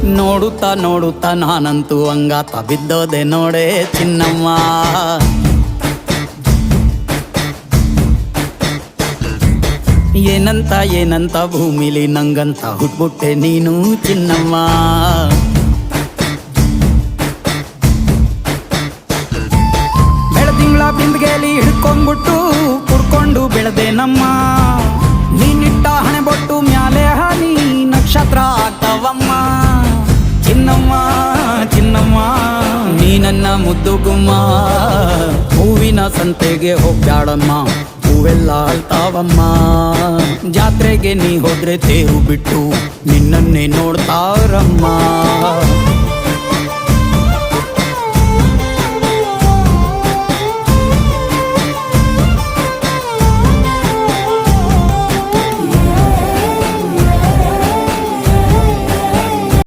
ನೋಡುತ್ತಾ ನೋಡುತ್ತಾ ನಾನಂತೂ ಹಂಗಾತ ಬಿದ್ದೋದೆ ನೋಡೆ ಚಿನ್ನಮ್ಮ. ಏನಂತ ಏನಂತ ಭೂಮಿಲಿ ನಂಗಂತ ಹುಟ್ಬಿಟ್ಟೆ ನೀನು ಚಿನ್ನಮ್ಮ. ಬೆಳದಿಂಗಳ ಬಿಂದಿಗೆಲಿ ಹಿಡ್ಕೊಂಡ್ಬಿಟ್ಟು ಕುಡ್ಕೊಂಡು ಬೆಳೆದೆ ನಮ್ಮ. ನೀನಿಟ್ಟ ಹಣೆ ಬೊಟ್ಟು ಮ್ಯಾಲೆ ಹನಿ ನಕ್ಷತ್ರ ಆಗ್ತಾವಮ್ಮ. ಚಿನ್ನಮ್ಮ ಚಿನ್ನಮ್ಮ ನೀ ನನ್ನ ಮುದ್ದು ಗುಮ್ಮ. ಹೂವಿನ ಸಂತೆಗೆ ಹೋಗ್ಯಾಡಮ್ಮ, ಹೂವೆಲ್ಲ ಅಳ್ತಾವಮ್ಮ. ಜಾತ್ರೆಗೆ ನೀ ಹೋದ್ರೆ ತೇರು ಬಿಟ್ಟು ನಿನ್ನನ್ನೇ ನೋಡ್ತಾರಮ್ಮ.